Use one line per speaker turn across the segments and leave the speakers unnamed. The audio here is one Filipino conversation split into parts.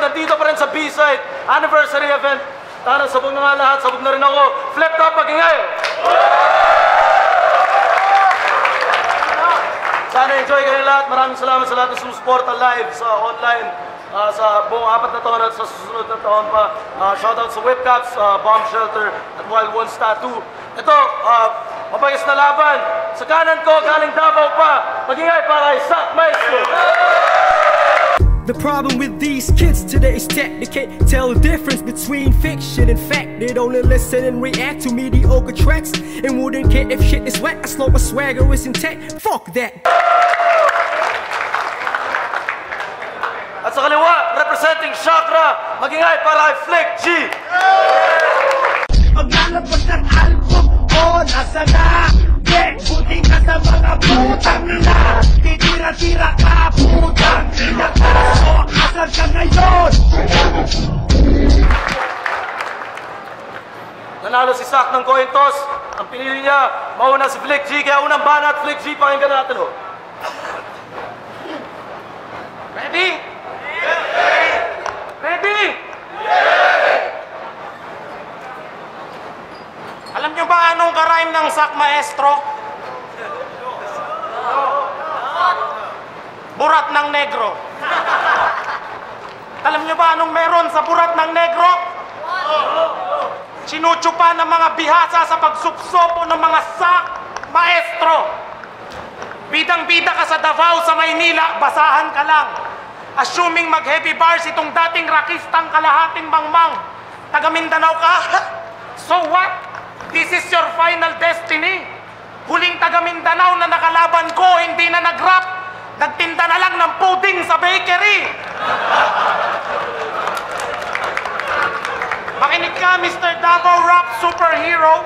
andito pa rin sa B-side anniversary event. Tara, sabog na nga lahat, sabog na rin ako. Flip top, magingay! Sana enjoy kayo lahat. Maraming salamat sa lahat na sumusuporta live sa online sa buong 4 na taon at sa susunod na taon pa. Shoutout sa Whipcaps, Bomb Shelter at Wild Ones Tattoo. Ito, mabagis na laban. Sa kanan ko, galing Davao pa. Magingay para kay Sak Maestro.
The problem with these kids today is that they can't tell the difference between fiction and fact. They'd only listen and react to mediocre tracks and wouldn't care if shit is wet as long as swagger is intact. Fuck that.
At sa kaliwa, representing Chakra, magingay para kay Flick G.
Maglalabas ng album, nasa na? Buti ka sa mga putang ina. Titira-tira ka, putang ina ka. Asan ka ngayon?
Nanalo si Sak ng coin toss. Ang pinili niya, mauna si Flick G. Kaya unang banat, Flick G, pakinggan natin ho. Ready? Ready?
Alam nyo ba anong karime ng Sak Maestro? Burat ng negro. Alam nyo ba anong meron sa burat ng negro? Sinutsupa ng mga bihasa sa pagsupsopo ng mga Sak Maestro. Bidang-bida ka sa Davao, sa Maynila, basahan ka lang. Assuming mag-heavy bars itong dating rakistang kalahating mangmang. Taga Mindanao ka? So what? This is your final destiny. Huling taga Mindanao na nakalaban ko, hindi na nag-rap. Nagtinda na lang ng pudding sa bakery. Makinig ka, Mr. Davao Rap Superhero.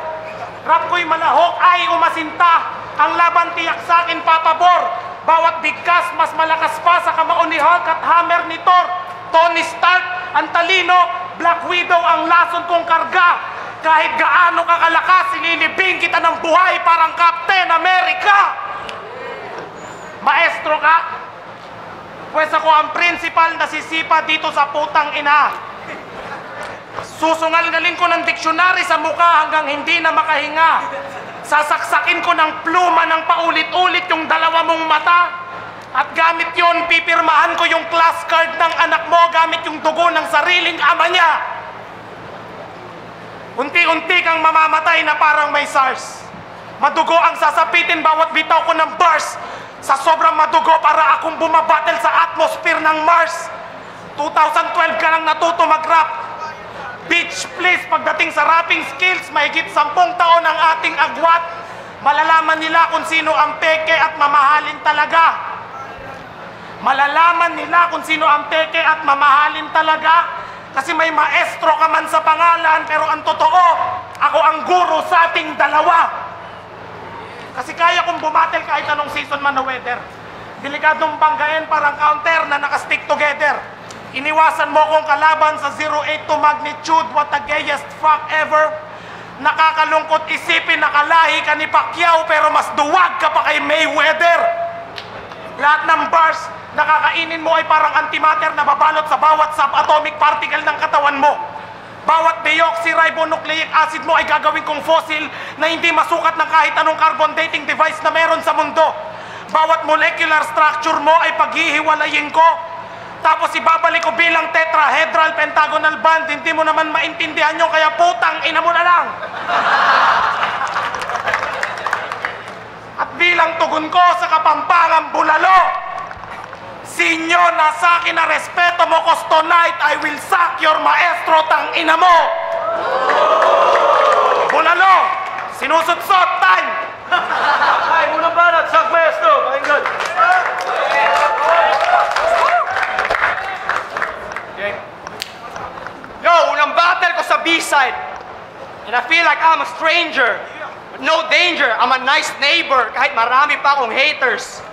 Rap ko'y malahok ay umasinta. Ang laban tiyak sa akin papabor. Bawat bigkas mas malakas pa sa kamao ni Hulk at hammer ni Thor. Tony Stark, ang talino. Black Widow ang lason kong karga. Kahit gaano ka kalakas, sinilibing kita ng buhay parang Captain America. Maestro ka? Pwes ako ang principal na sisipa dito sa putang ina. Susungal-ngalin ko ng diksyonary sa mukha hanggang hindi na makahinga. Sasaksakin ko ng pluma ng paulit-ulit yung dalawa mong mata. At gamit yon, pipirmahan ko yung class card ng anak mo gamit yung dugo ng sariling ama niya. Unti-unti kang mamamatay na parang may SARS. Madugo ang sasapitin bawat bitaw ko ng bars. Sa sobrang madugo para akong bumabattle sa atmosphere ng Mars. 2012 ka lang natuto mag-rap. Bitch, please, pagdating sa rapping skills, mahigit 10 taon ang ating agwat. Malalaman nila kung sino ang peke at mamahalin talaga. Malalaman nila kung sino ang peke at mamahalin talaga. Kasi may maestro ka man sa pangalan, pero ang totoo, ako ang guro sa ating dalawa. Kasi kaya kong bumatel kahit anong season man na weather. Delikadong banggain parang counter na nakastick together. Iniwasan mo kong kalaban sa 0.8 to magnitude, what the gayest fuck ever. Nakakalungkot isipin na kalahi ka ni Pacquiao, pero mas duwag ka pa kay Mayweather. Lahat ng bars, nakakainin mo ay parang antimatter na babalot sa bawat subatomic particle ng katawan mo. Bawat deoxyribonucleic acid mo ay gagawin kong fossil na hindi masukat ng kahit anong carbon dating device na meron sa mundo. Bawat molecular structure mo ay paghihiwalayin ko. Tapos ibabalik ko bilang tetrahedral pentagonal band. Hindi mo naman maintindihan yun, kaya putang ina mo na lang. At bilang tugon ko sa Kapampangan Bulalo, sinyo na sa akin na respeto mo, cause tonight I will suck your maestro, tang ina mo. Bulalo, sinusutsot, time.
Ay, unang banat, Sak Maestro, pakinggan.
Yo, unang battle ko sa B-side. And I feel like I'm a stranger. But no danger, I'm a nice neighbor kahit marami pa akong haters.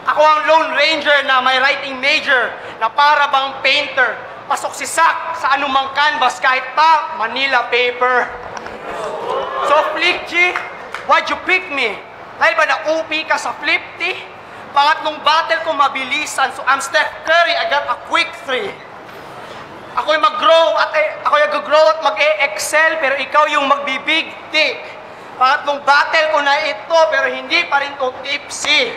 Ako ang Lone Ranger na may writing major na para bang painter. Pasok si Sak sa anumang canvas kahit pa Manila paper. So Flick G, why'd you pick me? Dahil ba na-UP ka sa flip-T? Pangatlong battle ko mabilisan, so I'm Steph Curry, I got a quick 3. Ako'y mag-grow at mag-e-excel, pero ikaw yung magbibigti. Pangatlong battle ko na ito, pero hindi pa rin to tipsy.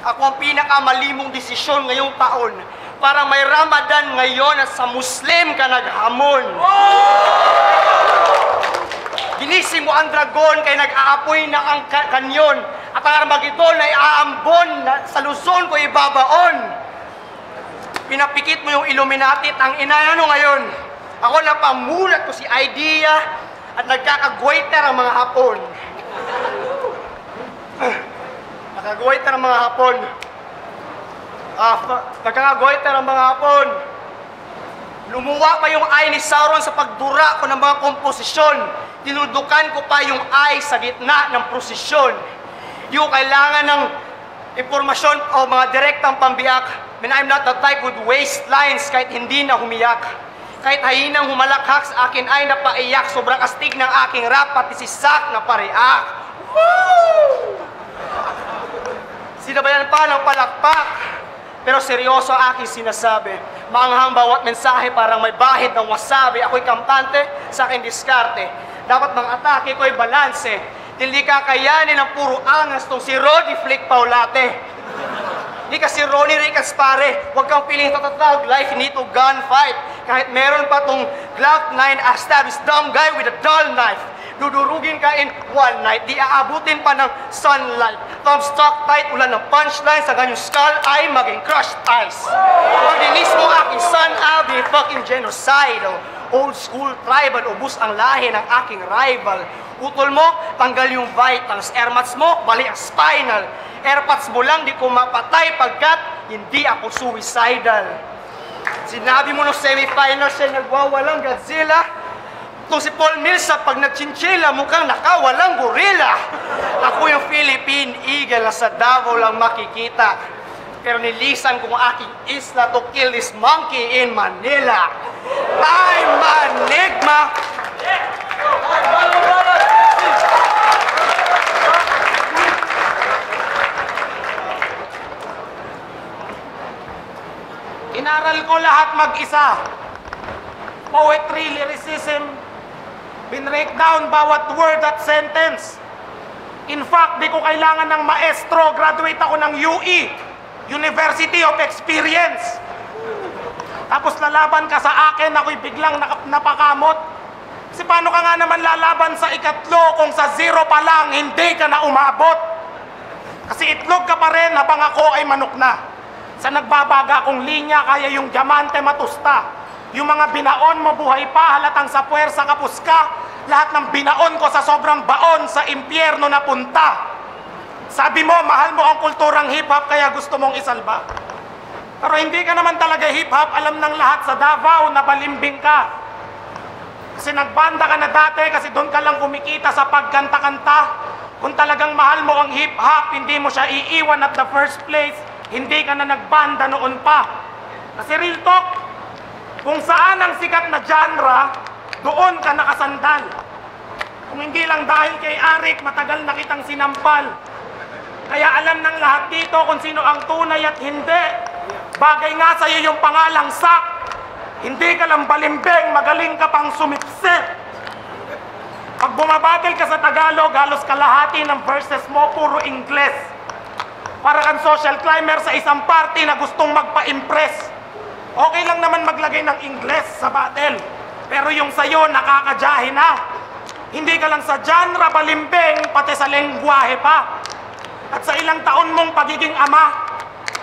Ako ang pinakamalimong desisyon ngayong taon. Parang may Ramadan ngayon at sa Muslim ka naghamon. Ginising mo ang dragon kay nag-aapoy na ang kanyon. At ang Armageddon ay aambon na sa Luzon ko ibabaon. Pinapikit mo yung Illuminati at ang inayano ngayon. Ako na pamulat ko si Idea at nagkakagwaiter ang mga Hapon. Nagkakagwaiter ang mga Hapon. Nagkakagwaiter ang mga Hapon. Lumuwa pa yung eye ni Sauron sa pagdura ko ng mga komposisyon. Tinudukan ko pa yung eye sa gitna ng prosesyon. Yung kailangan ng impormasyon o mga direktang pambiyak. Man, I'm not the type with waistlines kahit hindi na humiyak. Kahit hahinang humalakhak sa akin ay napaiyak. Sobrang astig ng aking rap, pati si Sak na pariak. Woo! Sinabayan pa ng palakpak. Pero seryoso ang aking sinasabi. Maanghang bawat mensahe parang may bahid ng wasabi. Ako'y kampante, sa aking diskarte. Dapat mga atake ko'y balanse. Hindi kakayanin ng puro angas tong si Roddy Flick Paulate. Hindi kasi Ronnie Ricas pare, huwag kang piling tatatawag, life need to gunfight. Kahit meron pa tong Glock 9 Astab is dumb guy with a dull knife. Dudurugin ka in one night, di aabutin pa ng sunlight. Thumb stock tight, ulan ng punchline, sa ganyong skull ay maging crushed ice. Pag dinis mo aking son, I'll be fucking genocidal. Old school tribal, ubus ang lahi ng aking rival. Utol mo, tanggal yung vitals. Airmats mo, bali ang spinal. Airpods mo lang, di ko mapatay pagkat hindi ako suicidal. Sinabi mo nung semifinals siya nagwawalang Godzilla. Kung si Paul Millsap pag nagchinchila, mukhang nakawalang gorilla. Ako yung Philippine Eagle na sa Davao lang makikita. Pero nilisan ko ang aking isla to kill this monkey in Manila. I'm Manigma.
Inaral ko lahat mag-isa. Poetry, lyricism, binreak down bawat word at sentence. In fact, di ko kailangan ng maestro. Graduate ako ng UE, University of Experience. Tapos lalaban ka sa akin, ako'y biglang napakamot. Kasi paano ka nga naman lalaban sa ikatlo kung sa zero pa lang hindi ka na umabot? Kasi itlog ka pa rin habang ako ay manok na. Sa nagbabaga kong linya, kaya yung diamante matusta. Yung mga binaon mo buhay pa, halatang sa puwersa kapus ka. Lahat ng binaon ko sa sobrang baon, sa impyerno na punta. Sabi mo, mahal mo ang kulturang hip-hop, kaya gusto mong isalba. Pero hindi ka naman talaga hip-hop, alam ng lahat sa Davao na balimbing ka. Kasi nagbanda ka na dati, kasi doon ka lang kumikita sa pagkanta-kanta. Kung talagang mahal mo ang hip-hop, hindi mo siya iiwan at the first place. Hindi ka na nagbanda noon pa. Kasi real talk, kung saan ang sikat na genre, doon ka nakasandal. Kung hindi lang dahil kay Arik, matagal na kitang sinampal. Kaya alam ng lahat dito kung sino ang tunay at hindi. Bagay nga sa'yo yung pangalang Sak. Hindi ka lang balimbing, magaling ka pang sumipsip. Pag bumabatil ka sa Tagalog, halos kalahati ng verses mo, puro Ingles. Para kang social climber sa isang party na gustong magpa-impress. Okay lang naman maglagay ng Ingles sa battle. Pero yung sayo, nakakadyahe na. Hindi ka lang sa genre balimbing, pati sa lengguwahe pa. At sa ilang taon mong pagiging ama,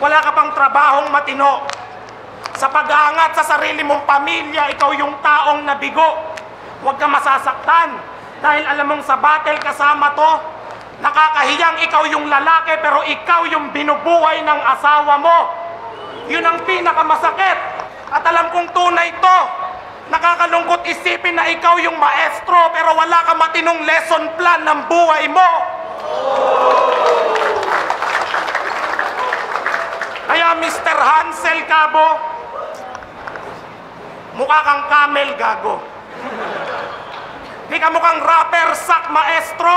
wala ka pang trabahong matino. Sa pag-aangat sa sarili mong pamilya, ikaw yung taong nabigo. Huwag ka masasaktan. Dahil alam mong sa battle kasama to, nakakahiyang ikaw yung lalaki pero ikaw yung binubuhay ng asawa mo. Yun ang pinakamasakit. At alam kong tunay to. Nakakalungkot isipin na ikaw yung maestro pero wala ka matinong lesson plan ng buhay mo. Kaya Mr. Hansel Cabo, mukha kang camel, gago. Di ka mukhang rapper, Sak maestro.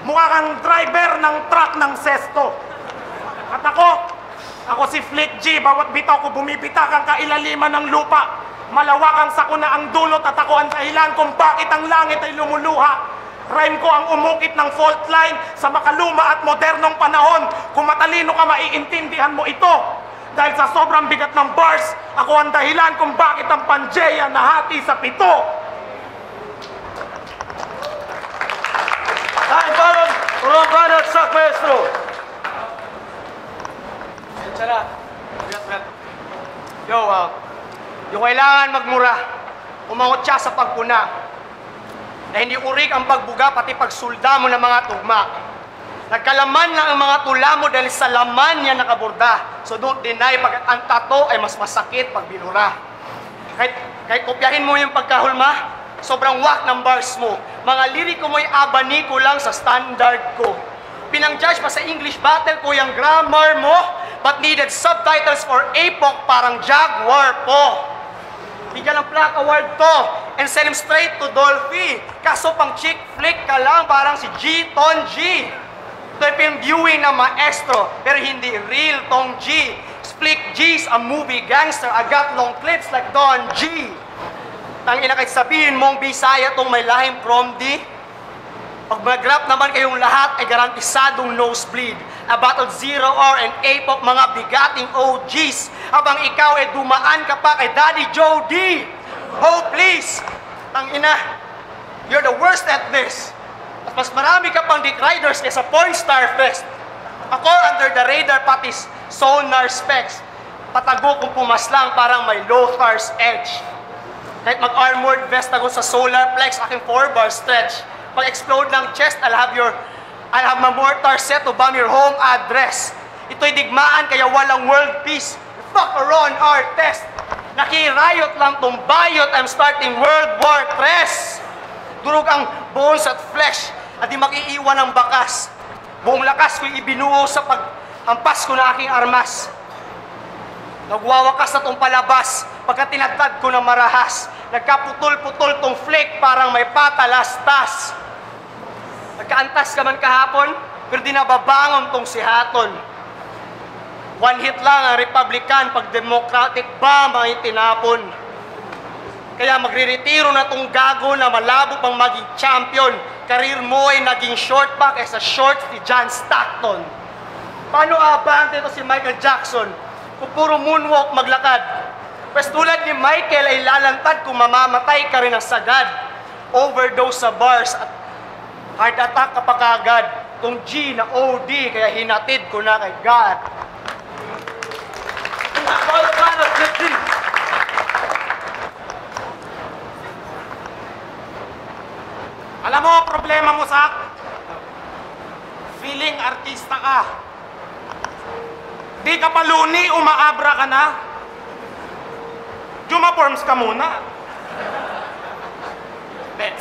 Mukha kang driver ng truck ng sesto. At ako Ako si Flick G, bawat bitaw ko bumibitak ang kailaliman ng lupa. Malawak ang sakuna ang dulot at ako ang dahilan kung bakit ang langit ay lumuluha. Rhyme ko ang umukit ng fault line sa makaluma at modernong panahon. Kung matalino ka, maiintindihan mo ito. Dahil sa sobrang bigat ng bars, ako ang dahilan kung bakit ang Pangea nahati sa 7.
Time balon, Rombana at Sak Maestro.
Yung kailangan magmura, umangot siya sa pagpuna. Na hindi urik ang pagbuga, pati pagsulda mo ng mga tugma. Nagkalaman lang ang mga tula mo dahil sa laman niya nakaburda. So don't deny, pag ang tato ay mas masakit pag binura. Kahit kopyahin mo yung pagkahulma, sobrang wak ng bars mo. Mga liriko mo'y abani ko lang sa standard ko. Pinang-judge pa sa English battle ko yung grammar mo, but needed subtitles for APOC parang Jaguar po. Bigyan ng plaque award to and send him straight to Dolphy. Kaso pang chick flick ka lang parang si G. Ton G. Ito ay viewing ng maestro pero hindi real Tong G. Flick G's a movie gangster. I got long clips like Don G. Tangina kahit sabihin mong Bisaya tong may lahing from D. Pag mag-rap naman kayong lahat ay garantisadong nosebleed. A battle 0 or and APOC mga bigating OGs. Habang ikaw ay dumaan ka pa kay Daddy Joe D. Oh please! Tangina, you're the worst at this. At mas marami ka pang dick riders kaysa Pornstar Fest. Ako under the radar pati sonar specs. Patago kung pumaslang parang may Lothar's edge. Kahit mag-armored vest ako sa solar plex, aking 4-bar stretch. Pag-explode ng chest, I'll have my mortar set to bomb your home address. Ito'y digmaan kaya walang world peace. Fuck around our test. Nakirayot lang tong bayot, I'm starting World War III. Durog ang bones at flesh at di makiiwan ng bakas. Buong lakas ko'y ibinuo sa paghampas ko na aking armas. Nagwawakas na tong palabas pagka tinatad ko ng marahas. Nagkaputol-putol tong flake parang may patalastas. Nagkaantas ka man kahapon pero di nababangon tong sihaton. One hit lang ang Republican pag Democratic ba may tinapon. Kaya magre-retiro na tong gago na malabo pang maging champion. Karir mo ay naging short pa kaysa short si John Stockton. Paano abante ito si Michael Jackson kung puro moonwalk maglakad? Pwes tulad ni Michael ay lalantad kung mamamatay ka rin ng sagad. Overdose sa bars at heart attack ka pa kagad. Tong G na OD kaya hinatid ko na kay God.
Alam mo, problema mo sa feeling artista ka. Di ka pa luni, umaabra ka na. Juma-forms ka muna.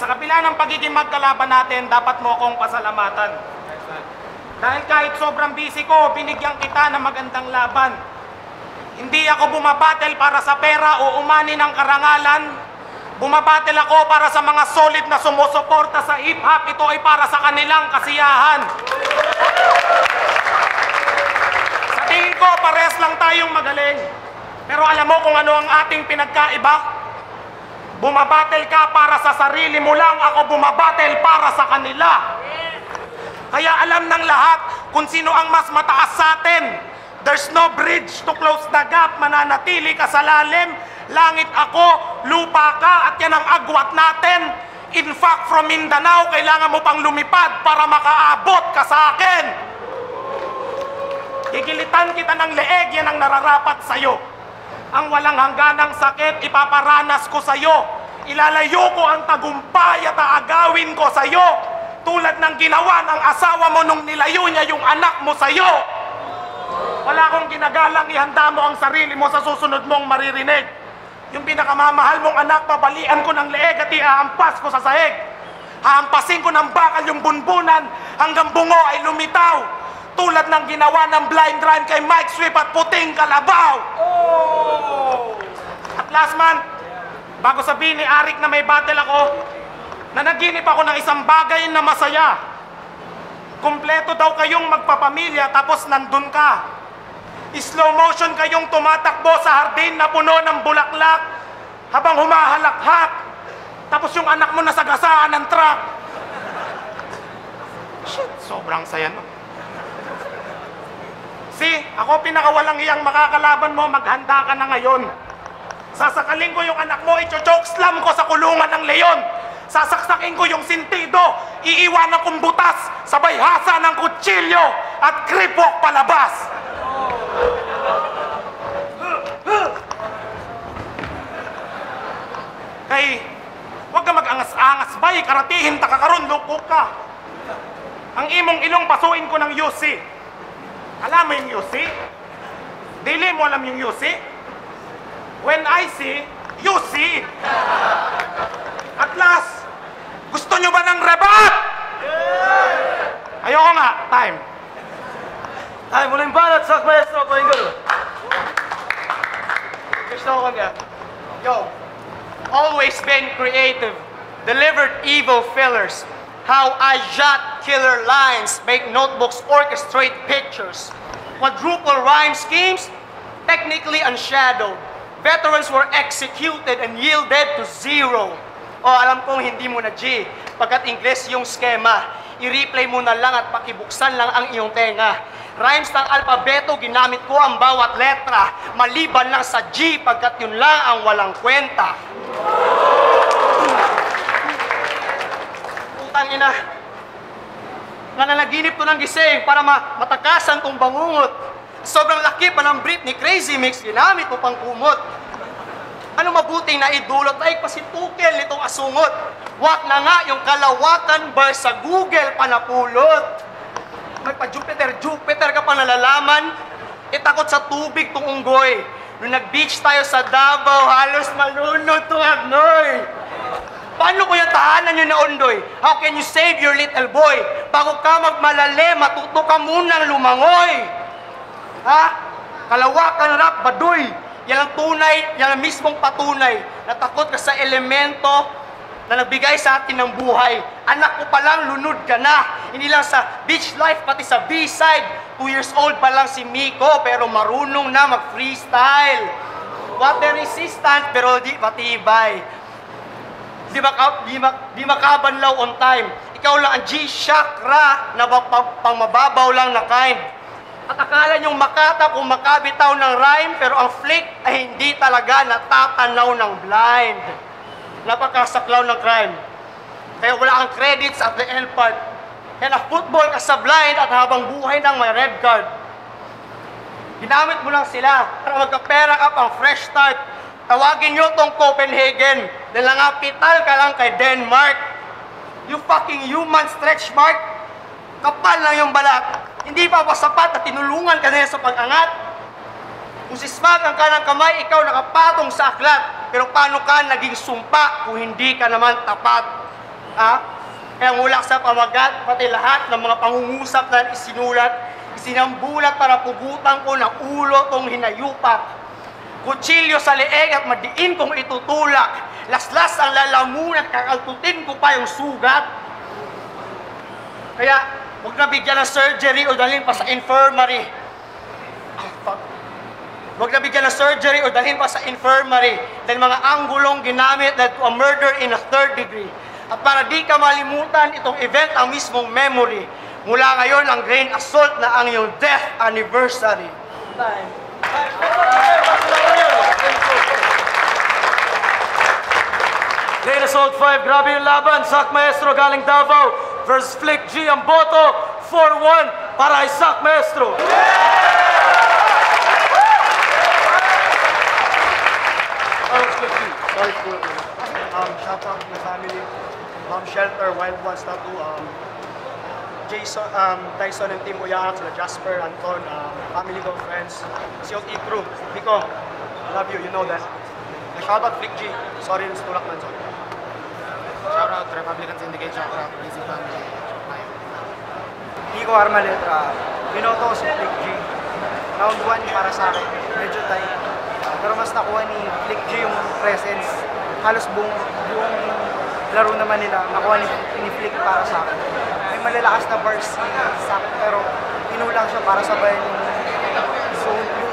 Sa kabila ng pagiging magkalaban natin, dapat mo akong pasalamatan. Dahil kahit sobrang busy ko, binigyan kita ng magandang laban. Hindi ako bumabattle para sa pera o umani ng karangalan. Bumabattle ako para sa mga solid na sumusuporta sa hip-hop. Ito ay para sa kanilang kasiyahan. Sa tingin ko, pares lang tayong magaling. Pero alam mo kung ano ang ating pinagkaiba? Bumabattle ka para sa sarili mo lang, ako bumabattle para sa kanila. Kaya alam ng lahat kung sino ang mas mataas sa atin. There's no bridge to close the gap, mananatili ka sa lalim. Langit ako, lupa ka, at yan ang agwat natin. In fact, from Mindanao, kailangan mo pang lumipad para makaabot ka sa akin. Gigilitan kita ng leeg, yan ang nararapat sa'yo. Ang walang hangganang sakit, ipaparanas ko sa'yo. Ilalayo ko ang tagumpay at aagawin ko sa'yo. Tulad ng ginawa ng asawa mo nung nilayo niya yung anak mo sa'yo. Wala akong ginagalang, ihanda mo ang sarili mo sa susunod mong maririnig. Yung pinakamamahal mong anak, babalian ko ng leeg at ihahampas ko sa sahig. Hahampasin ko ng bakal yung bunbunan hanggang bungo ay lumitaw. Tulad ng ginawa ng blind rhyme kay Mike Swift at Puting Kalabaw. At last month, bago sabihin ni Arik na may battle ako, nanaginip ako ng isang bagay na masaya. Kumpleto daw kayong magpapamilya tapos nandun ka. Slow motion kayong tumatakbo sa hardin na puno ng bulaklak habang humahalakhak. Tapos yung anak mo nasagasaan ng truck. Shit, sobrang saya no. See, ako pinakawalang iyang makakalaban mo, maghanda ka na ngayon. Sasakalin ko yung anak mo, i-choke slam ko sa kulungan ng leyon. Sasaksakin ko yung sintido, iiwanan kong butas, sabay hasa ng kutsilyo at kripok palabas. Kay, huwag ka mag-angas-angas, bay, karatihin ta kakaron, lukok ka. Ang imong ilong pasuin ko ng UC. Alam mo yung UC? Dili mo alam yung UC? When I see, you see. At last, gusto nyo ba ng rebat? Ayoko nga, time.
Ay, muling banat, Sak Maestro, pakinggan.
Gusto ko nga. Yo, always been creative, delivered evil fillers. How I jot killer lines, make notebooks, orchestrate pictures. Quadruple rhyme schemes, technically unshadowed. Veterans were executed and yielded to zero. O alam kong hindi mo na G, pagkat Ingles yung skema. I-replay mo na lang at pakibuksan lang ang iyong tenga. Rhymes ng alpabeto, ginamit ko ang bawat letra. Maliban lang sa G, pagkat yun lang ang walang kwenta. Putang ina. Nananaginip to ng gising para matakasan tong bangungot. Sobrang laki pa ng brief ni Crazy Mix, ginamit mo pang kumot. Ano mabuting na idulot ay pasitukel nitong asungot. Wak na nga yung kalawakan bar sa Google panapulot. May pa-Jupiter ka pa nalalaman. Itakot sa tubig tong unggoy. Nung nag-beach tayo sa Davao, halos malunod tong agnoy. Paano ko yung tahanan yun na undoy? How can you save your little boy? Bago ka magmalali, matuto ka munang lumangoy. Ha? Kalawakan rap, baduy. Yan ang tunay, yan ang mismong patunay. Natakot ka sa elemento na nagbigay sa atin ng buhay. Anak ko palang lunod ka na. Hindi lang sa beach life, pati sa B-side. 2 years old pa lang si Miko, pero marunong na mag-freestyle. Water resistant, pero di matibay. Di makabanlaw on time. Ikaw lang ang G-chakra na pang mababaw lang na kind. At akala niyong makatap o makabitaw ng rhyme, pero ang flick ay hindi talaga natatanaw ng blind. Napakasaklaw ng crime. Kaya wala kang credits at the end part. Kaya na-football ka sa blind at habang buhay ng may red card. Ginamit mo lang sila para magkapera ka pang fresh start. Tawagin nyo tong Copenhagen. Nalangapital ka lang kay Denmark. You fucking human stretch mark. Kapal lang yung balat. Hindi pa ba sapat at tinulungan ka nila sa pag-angat? Kung sismag ang kanang kamay, ikaw nakapatong sa aklat. Pero paano ka naging sumpa kung hindi ka naman tapat? Ha? Kaya mula sa pamagat, pati lahat ng mga pangungusap na isinulat, isinambulat para pugutan ko ng ulo tong hinayupak. Kutsilyo sa leeg at madiin kong itutulak. Laslas ang lalamunan at kakaltutin ko pa yung sugat. Kaya, huwag na bigyan ng surgery o dalhin pa sa infirmary. Huwag na bigyan ng surgery o dalhin pa sa infirmary dahil mga anggulong ginamit led to a murder in a 3rd degree. At para di ka malimutan itong event ang mismong memory. Mula ngayon ang grain assault na ang iyong death anniversary.
Lane Assault 5, grabe yung laban. Sak Maestro galing Davao versus Flick G. Ang boto, 4-1 para kay Sak Maestro.
Shout out to my family, Shelter, Wild Ones Tattoo, Jason, Tyson and Team Uyaak, sila Jasper, Anton, family ko, friends, COT crew, Biko, love you, you know that. Shout out Flick G, sorry rin sa tulak man.
Shout out Republican Syndicate, shout out Easy Family.
Nico Armaletra, binoto ko si Flick G. Round 1 para sa akin, medyo tight. Pero mas nakuha ni Flick G yung presence. Halos buong laro naman nila, nakuha ni Flick para sa akin. May malalakas na bars si Sak, pero inulang siya para sabayan yung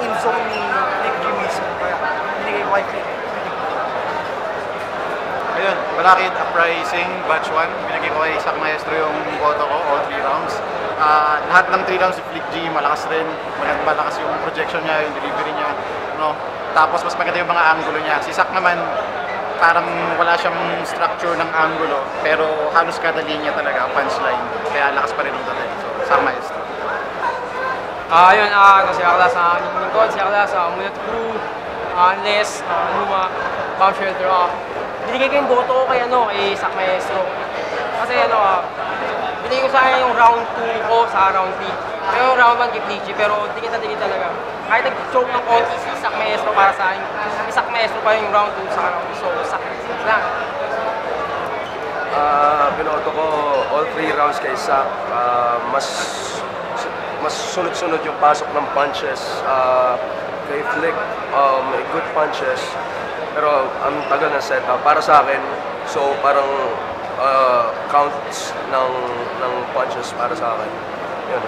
yung zone ni Nick G mismo. Kaya binigay ko kay Flick.
Ayun, Balakid Uprising, Batch 1. Binigay ko kay Isaac Maestro yung boto ko, all 3 rounds. Lahat ng 3 rounds si Flick G, malakas rin. Malakas yung projection niya, yung delivery niya. No? Tapos mas maganda yung mga angulo niya. Si Isaac naman, parang wala siyang structure ng angulo, pero halos kada linya talaga, punchline. Kaya lakas pa rin ang dating. So, Isaac Maestro.
Ayun, si Akla sa lingkod, si Akla sa Munat Crew, Unless, Luma, Bomb Shelter. Binigay ko yung boto ko kay Isaac Maestro. Kasi binigay ko sa akin yung round 2 ko sa round 3. Kaya yung round 1 kay Flicky, pero dikit talaga. Kahit nag-choke ng konti si Isaac Maestro para sa akin, Isaac Maestro pa yung round 2 sa round 3. So, sakit lang.
Binoto ko all 3 rounds kay Isaac. Mas sunod-sunod yung pasok ng punches. Kay Flick, may good punches. Pero ang tagal ng setup para sa akin. So parang counts ng punches para sa akin. Yun.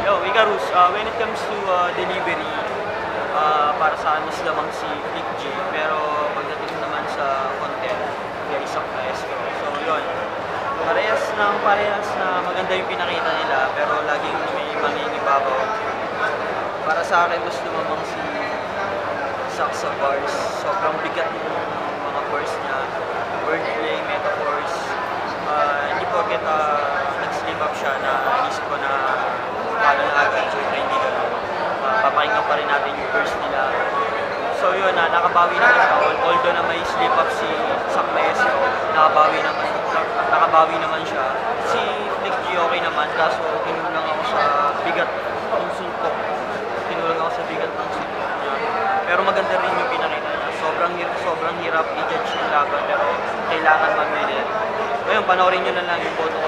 Yo, Icarus, when it comes to delivery, para sa akin mas lamang si Flick G. Pero pagdating naman sa content, kay Isaac Maestro. So yun, parehas na maganda yung pinakita nila, pero laging may mangingibabaw. Para sa akin, mas lumamang si Isaac sa bars. Sobrang bigat yung mga bars niya. Wordplay, metaphors. Hindi porket nag-slip up siya na inisip ko na pala na agad. Siyempre hindi gano'n. Papakinggan pa rin natin yung verse nila. So yun, nakabawi naman siya. Although na may slip up si Isaac Maestro, nakabawi naman siya. Si Flick G okay naman, kaso kinulang ako sa bigat ng suntok. Kinulang ako sa bigat ng suntok niya. Pero maganda rin yung pinakita niya. Sobrang hirap i-judge yung laban, pero kailangan mag-medal. Ngayon, panoorin nyo na lang yung boto ko.